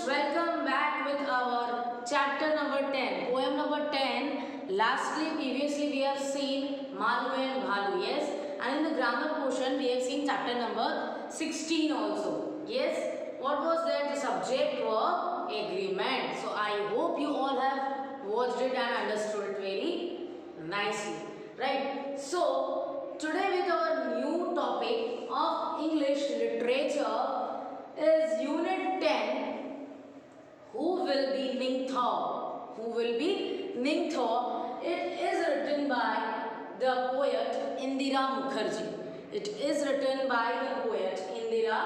welcome back with our chapter number 10, poem number 10. Lastly, previously we have seen Malu and Bhalu, yes, and in the grammar portion we have seen chapter number 16 also, yes. What was that? The subject was agreement. So I hope you all have watched it and understood it very nicely, right? So today with our new topic of English literature is Unit 10. Who will be Ning Thaw? Who will be Ning Thaw? It is written by the poet Indira Mukherjee. It is written by the poet Indira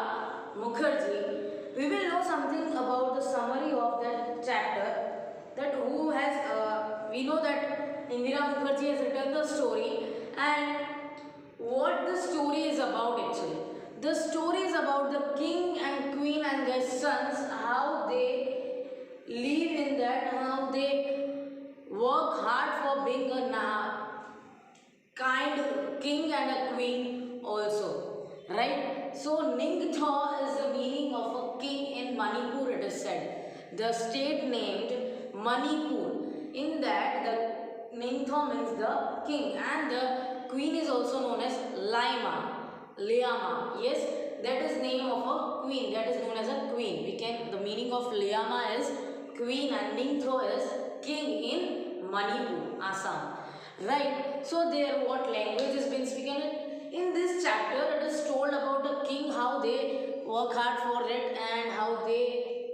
Mukherjee. We will know something about the summary of that chapter. That who has, we know that Indira Mukherjee has written the story, and what the story is about actually. The story is about the king and queen and their sons, how they live in that, how they work hard for being a kind king and a queen also, right? So Ning Thaw is the meaning of a king in Manipur, it is said. The state named Manipur. In that, the Ning Thaw means the king, and the queen is also known as Liama. Yes, that is name of a queen. That is known as a queen. The meaning of Liama is queen and Ning Thaw is king in Manipur, Assam. Right. So there, what language is being spoken in this chapter? It is told about the king, how they work hard for it and how they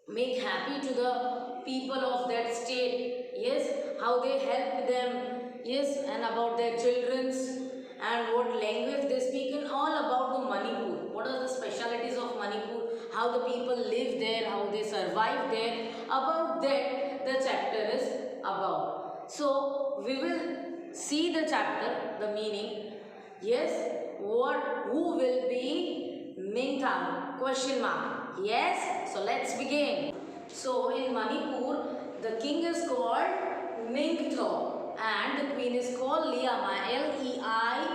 make happy to the people of that state. Yes, how they help them. Yes, and about their children's and what language they speak, and all about the Manipur. What are the specialities of Manipur? How the people live there, how they survive there. About that, the chapter is about. So we will see the chapter, the meaning. Yes, who will be Ning Thaw? Question mark. Yes, so let's begin. So in Manipur, the king is called Ning Thaw and the queen is called Liama, Leima,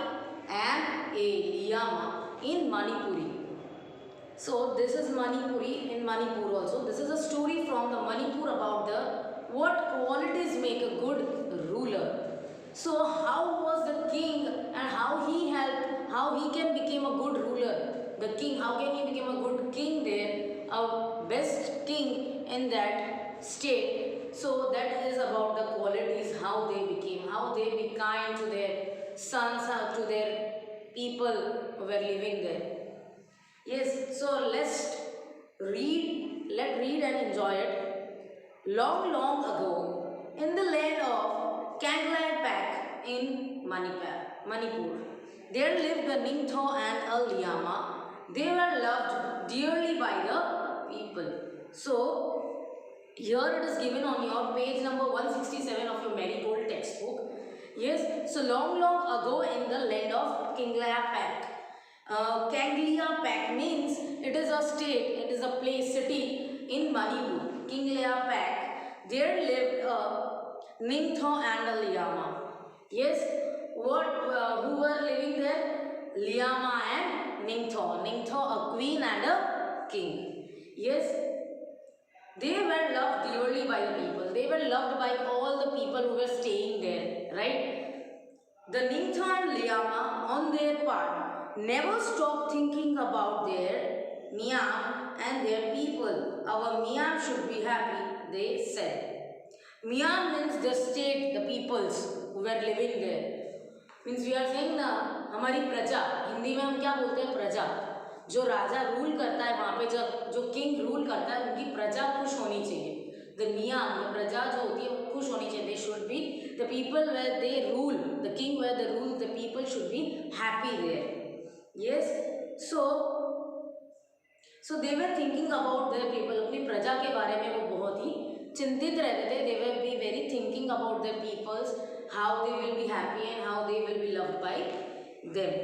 Liama in Manipuri. So this is Manipuri in Manipur also. This is a story from the Manipur about what qualities make a good ruler. So how was the king and how he helped, how he can become a good ruler. The king, how can he become a good king there, a best king in that state. So that is about the qualities, how they became, how they be kind to their sons, how to their people who were living there. Yes, so let's read and enjoy it. Long, long ago, in the land of Kanglapak in Manipur, there lived a Ning Thaw and a Liama. They were loved dearly by the people. So, here it is given on your page number 167 of your Marigold textbook. Yes, so long, long ago in the land of Kanglapak. Kanglapak means it is a state, it is a place, city in Manipur. Kanglapak, there lived a Ning Thaw and a Liama. Yes, who were living there? Liama and Ning Thaw. Ning Thaw, a queen and a king. Yes, they were loved dearly by the people. They were loved by all the people who were staying there, right? The Ning Thaw and Liama, on their part, never stopped thinking about their Miam and their people. Our Miam should be happy, they said. Miam means the state, the peoples who were living there. Means we are saying ना, हमारी प्रजा, हिंदी में हम क्या बोलते हैं? प्रजा. जो राजा रूल करता है वहाँ पे, जो किंग रूल करता है, उनकी प्रजा खुश होनी चाहिए. The Miam, the प्रजा जो होती है वो खुश होनी चाहिए. They should be, the people where they rule, the king where they rule, the people should be happy there. Yes, so they were thinking about their people. अपनी प्रजा के बारे में वो बहुत ही चिंतित रहते थे. They will be very thinking about their peoples, how they will be happy and how they will be loved by them.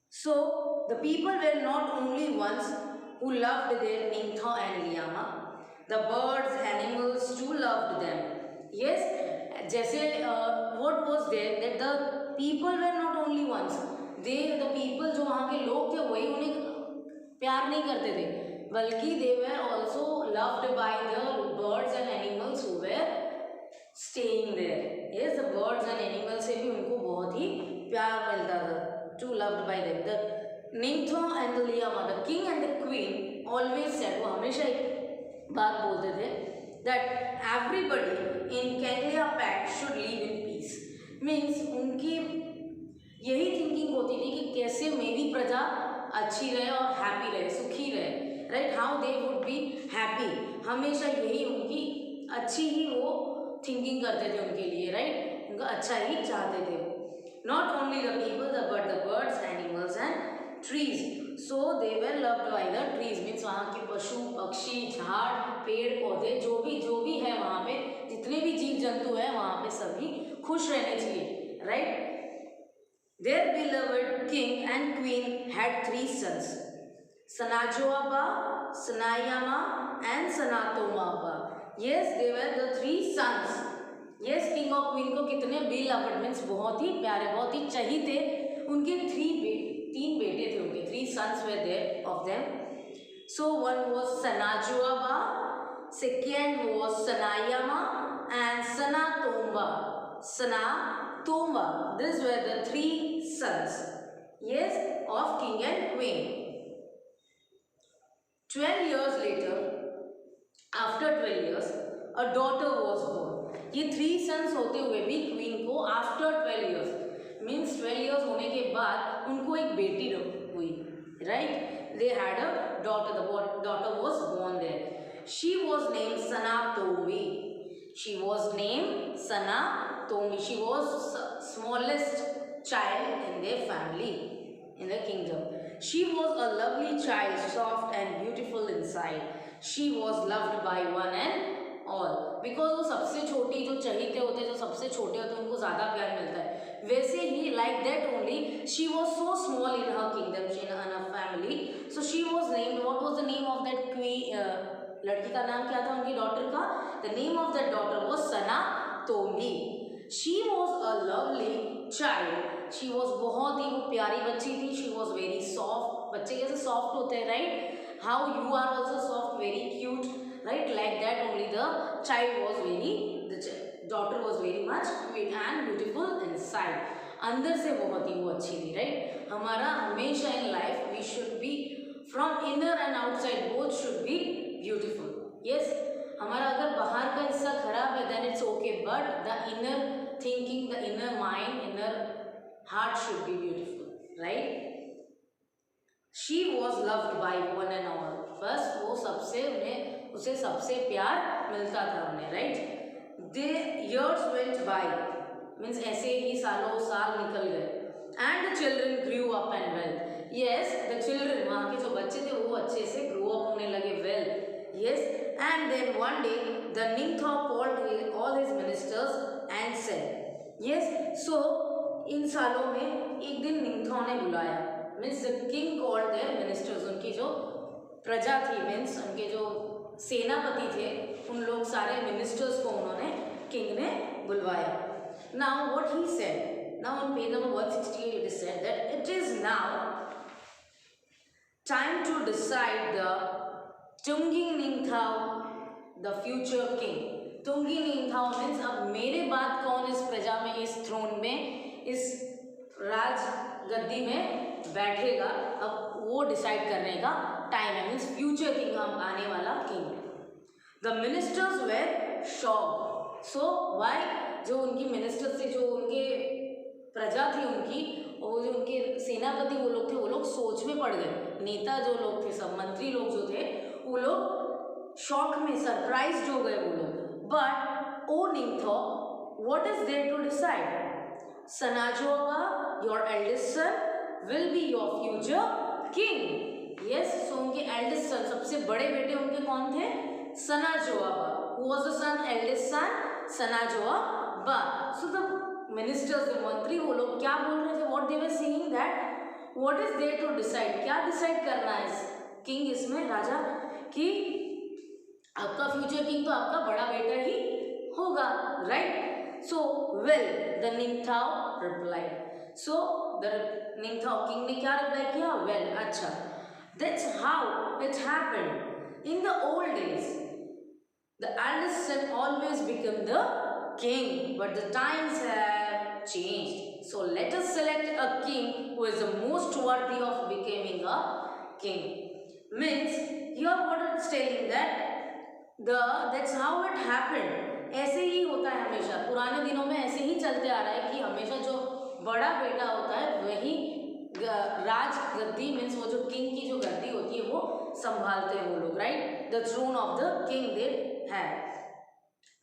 So the people were not only ones who loved their Ning Thaw and Liama. The birds, animals too loved them. Yes, जैसे what was there that the people were not only ones. The people जो वहाँ के लोग थे वही उन्हें प्यार नहीं करते थे, बल्कि they were loved by the birds and animals who were staying there. Yes, the birds and animals से भी उनको बहुत ही प्यार मिलता था. Too loved by them. The Ningthao and the Liama, the king and the queen always said, वो हमेशा एक बात बोलते थे that everybody in Kenglia pact should live in peace. Means उनकी यही थिंकिंग होती थी कि कैसे मेरी प्रजा अच्छी रहे और हैप्पी रहे, सुखी रहे. Right, how they would be happy. हमेशा यही उनकी अच्छी ही वो थिंकिंग करते थे उनके लिए. राइट, उनका अच्छा ही चाहते थे. Not only the people but the birds, animals and trees. So they were loved by the trees. Means वहाँ के पशु पक्षी, झाड़, पेड़ पौधे, जो भी है वहाँ पे, जितने भी जीव जंतु है वहाँ पे सभी खुश रहने चाहिए. Right. Their beloved king and queen had 3 sons, Sanajoaba, Sanayama and Sanatomaba. Yes, they were the 3 sons. Yes, king और queen को कितने beloved means बहुत ही प्यारे, बहुत ही चहीते. उनके 3 बेटे थे उनके. 3 sons were there of them. So one was Sanajoaba, second was Sanayama and Sanatomba. Sanatomba. These were the 3 sons, yes, of king and queen. 12 years later, after 12 years, a daughter was born. ये 3 sons होते हुए भी queen को after 12 years, means 12 years होने के बाद उनको एक बेटी हुई. Right? They had a daughter. The daughter was born there. She was named Sanatomi. She was named Sanatomi. She was smallest child in their family, in the kingdom. She was a lovely child, soft and beautiful inside. She was loved by one and all. Because वो सबसे छोटी जो चहीते होते, जो सबसे छोटे होते हैं, उनको ज़्यादा प्यार मिलता है. वैसे ही like that only, she was so small in her kingdom, in her family. So she was named. What was the name of that queen? लड़की का नाम क्या था उनकी डॉटर का? The name of that daughter was Sanatomi. She was a lovely child. She was बहुत ही वो प्यारी बच्ची थी. She was very soft. बच्चे कैसे soft होते हैं, right? How you are also soft, very cute, right? Like that only the daughter was very much sweet and beautiful inside. अंदर से बहुत ही वो अच्छी थी, right? हमारा हमेशा in life we should be from inner and outside both should be beautiful. Yes, हमारा अगर बाहर का हिस्सा खराब है then it's okay, but the inner thinking, the inner mind, inner heart should be beautiful, right? She was loved by one and all. बस वो सबसे उसे सबसे प्यार मिलता था उन्हें, right? The years went by, means ऐसे ही सालों साल निकल गए. And the children grew up and well. Yes, the children, वहाँ के जो बच्चे थे वो अच्छे से grow up होने लगे well. Yes, and then one day the Ningthao called all his ministers and said, yes, so इन सालों में एक दिन निंगथाओ ने बुलाया. Means the king called their ministers. उनकी जो प्रजा थी, means उनके जो सेनापति थे, उन लोग सारे ministers को उन्होंने king ने बुलवाया. Now what he said, now on page number 168 it is said that it is now time to decide the Tungi Ningthao, the future king. Tungi Ningthao means अब मेरे बाद कौन इस प्रजा में, इस throne में, इस राज गद्दी में बैठेगा, अब वो डिसाइड करने का टाइम है. मीन्स फ्यूचर किंग, हम आने वाला king. The ministers were shocked. So why, जो उनकी मिनिस्टर्स थे, जो उनके प्रजा थी उनकी, और जो उनके सेनापति वो लोग थे, वो लोग सोच में पड़ गए. नेता जो लोग थे, सब मंत्री लोग जो थे, वो लोग शॉक में, सरप्राइज हो गए वो लोग. बट ओ निंगथाओ, what is there to decide? Sanajoba, your eldest son, will be your future king. Yes, so उनके eldest son, सबसे बड़े बेटे उनके कौन थे? Sanajoba. Who was the son? Eldest son, Sanajoba. So the ministers, the मंत्री, वो लोग क्या बोल रहे थे? What they were saying that what is there to decide? क्या decide करना है king इसमें, राजा, कि आपका future king तो आपका बड़ा बेटा ही होगा, right? So well, the Ningthao replied. So the Ningthao king ने क्या reply किया? Well, अच्छा. That's how it happened. In the old days, The eldest son always become the king, but the times have changed. So let us select a king who is the most worthy of becoming a king. Means here what it's telling that that's how it happened. ऐसे ही होता है हमेशा, पुराने दिनों में ऐसे ही चलते आ रहा है कि हमेशा जो बड़ा बेटा होता है वही राज गद्दी मीन्स वो जो किंग की जो गद्दी होती है वो संभालते हैं वो लोग, right. The throne of the king they have,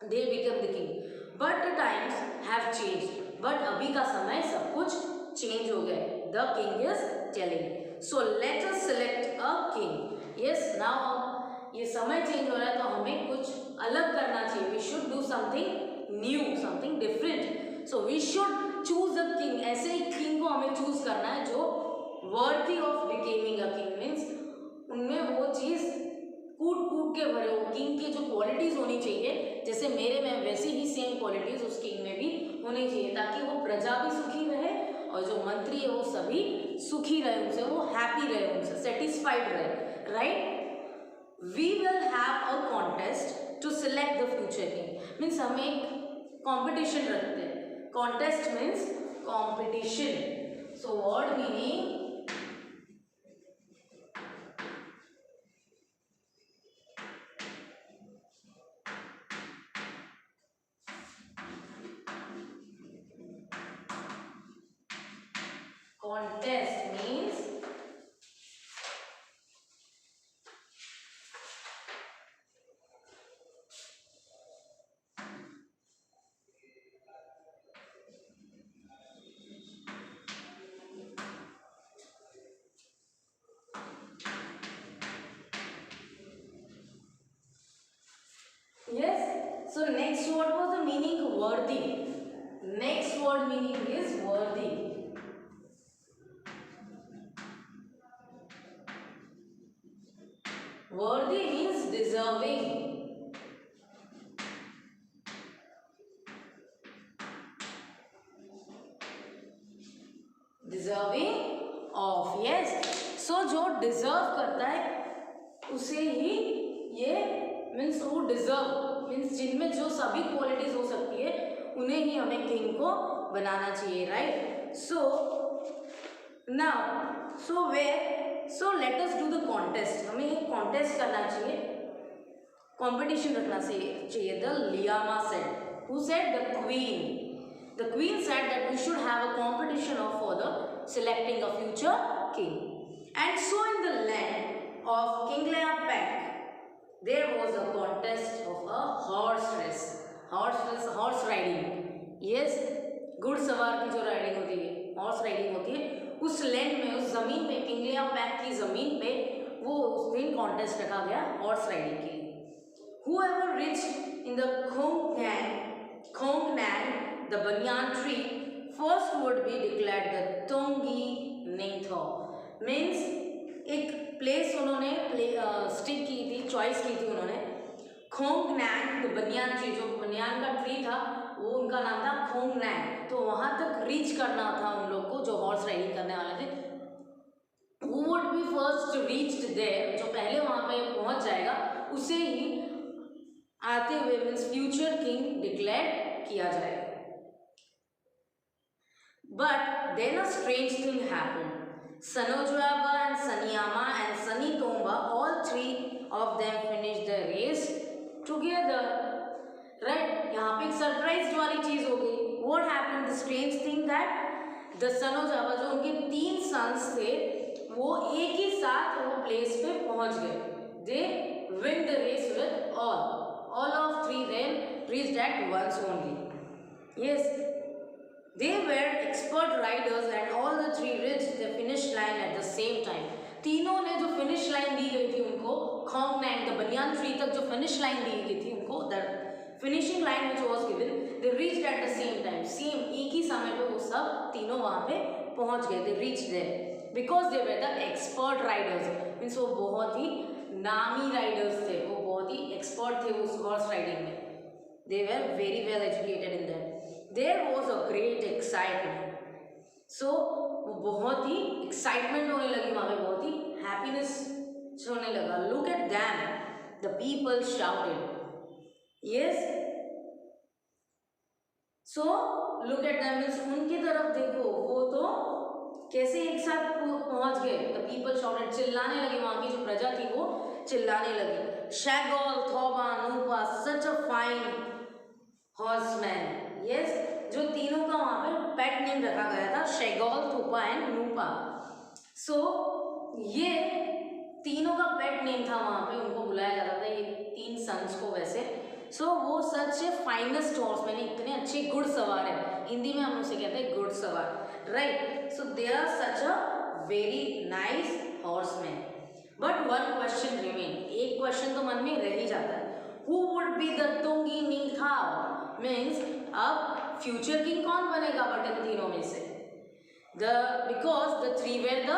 they become the king. But the times have changed. But अभी का समय सब कुछ चेंज हो गया. The king is telling. So let us select a king. Yes, now ये समय change हो रहा है तो हमें कुछ अलग करना चाहिए. We should do something new, something different. So we should choose a king. ऐसे ही किंग को हमें चूज करना है जो worthy of becoming a king means उनमें वो चीज कूट कूट के भरे हो. किंग की जो क्वालिटीज होनी चाहिए जैसे मेरे में वैसी ही सेम क्वालिटीज उस किंग में भी होनी चाहिए ताकि वो प्रजा भी सुखी रहे और जो मंत्री है वो सभी सुखी रहे, उनसे वो हैप्पी रहे, उनसे सेटिस्फाइड रहे, right. We will have a contest to select the future king. Means हम एक competition रखते हैं. Contest means competition. So word meaning contest means yes. So next what was the meaning worthy? Next word meaning is worthy. Worthy means deserving. Deserving of, yes. So जो deserve करता है उसे ही ये means वो deserve means जिनमें जो सभी qualities हो सकती है उन्हें ही हमें किंग को बनाना चाहिए, right. So now so let us do the contest. हमें एक कॉन्टेस्ट करना चाहिए, कंपटीशन रखना चाहिए. द लियामा said, who said? The queen. The queen said that we should have a competition for the selecting a future king. And so in the land of King Leopold, there was a contest of a horse race. Horse riding. Yes, घुड़सवार की जो riding होती है, horse riding होती है. उस land में, उस जमीन पे, किंग लियाओपैक की जमीन पे वो उस दिन कॉन्टेस्ट रखा गया हॉर्स राइडिंग के लिए. Whoever reached in the Khongnan, the banyan tree, first would be declared the Tongi Ningtho. Means एक प्लेस उन्होंने स्टिक की थी, चॉइस की थी उन्होंने. खोंगनैन द बनियान ट्री, जो बनियान का ट्री था वो उनका नाम था खोंगनैन. तो वहां तक रीच करना था उन लोग को जो हॉर्स राइडिंग करने वाले थे. Who would be first reached there, जो पहले वहां पे पहुंच जाएगा उसे ही आते हुए मीन्स फ्यूचर किंग डिक्लेयर किया जाएगा. But then a strange thing happened. Sanojuaba and Sanyama and Sanitomba, all three of them finished the race together. Right? यहाँ पे एक सरप्राइज वाली चीज हो गई. What happened? The strange thing that the Sanojuaba, जो उनके 3 sons थे, वो एक ही साथ वो प्लेस पे पहुंच गए. They win the race with all of 3 then reached at once only. Yes. They were expert riders and all the 3 reached the finish line at the same time. तीनों ने जो फिनिश लाइन दी गई थी उनको, खोंगनैन the banyan tree तक जो finish line दी गई थी उनको, the finishing line which was given, they reached at the same time. Same एक ही समय पे वो सब तीनों वहां पे पहुंच गए. They reached there because they were the expert riders. Means वो बहुत ही नामी राइडर्स थे, वो बहुत ही एक्सपर्ट थे उस हॉर्स राइडिंग में. They were very well educated in that. There was a great excitement. So बहुत ही excitement होने लगी वहाँ पे, बहुत ही happiness होने लगा. Look at them, the people shouted. Yes. So look at them, means उनकी तरफ देखो, वो तो कैसे एक साथ पहुंच गए. The people shouted, चिल्लाने लगे, वहां की जो प्रजा थी वो चिल्लाने लगी. Shagol, Thoba, Nupa, such a fine horseman. Yes, जो तीनों का वहां पे पेट नेम रखा गया था, Shagol, Thupa and Nupa. So ये तीनों का पेट नेम था, वहां पे उनको बुलाया जाता था, ये तीन सन्स को वैसे. सो वो सच फाइनेस्ट हॉर्स, मैंने इतने अच्छे घुड़सवार है, हिंदी में हम उसे कहते हैं घुड़सवार, right. So they are such a very nice horseman. But one question remain, एक क्वेश्चन तो मन में रह ही जाता है. हु वुड बी द तुंगी निंगथाओ, मीन्स अब फ्यूचर किंग कौन बनेगा बट इन तीनों में से. Because the three were the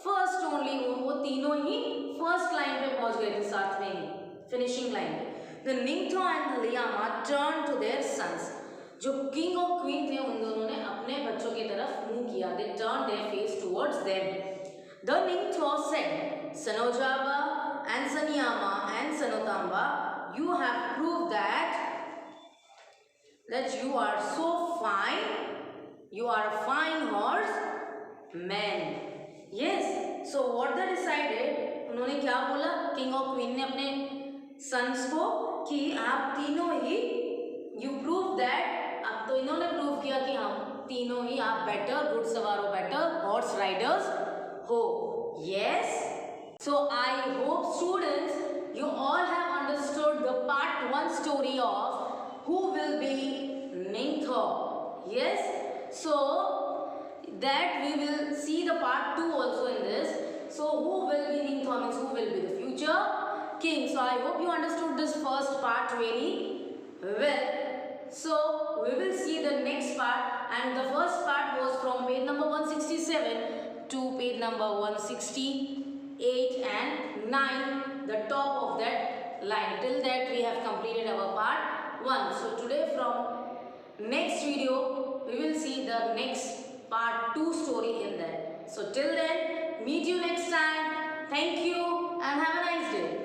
first only, वो तीनों ही फर्स्ट लाइन पे पहुंच गए थे, साथ में ही फिनिशिंग लाइन पे. The Ningthao and the Liama turned to their sons. जो किंग और क्वीन थे उन दोनों ने अपने बच्चों की तरफ मुंह किया. They turned their face towards them. The Ningthao said, Sanojaba and Sanyama and Sanotamba, you have proved that you are so fine. You are a fine horse man. Yes. So what they decided, उन्होंने क्या बोला, king और queen ने अपने sons को, कि आप तीनों ही, यू प्रूव दैट, अब तो इन्होंने प्रूव किया कि हम तीनों ही आप बेटर घुड़सवार हो, बेटर हॉर्स राइडर्स हो. Yes. So I hope students you all have understood the part 1 story of who will be Ningthao. Yes. So that we will see the part 2 also in this. So who will be Ningthao, means who will be the future king. So I hope you understood this first part very well. So we will see the next part, and the first part was from page number 167 to page number 168 and 9, the top of that line. Till that we have completed our part 1. So today from next video we will see the next part 2 story in that. So till then, meet you next time. Thank you and have a nice day.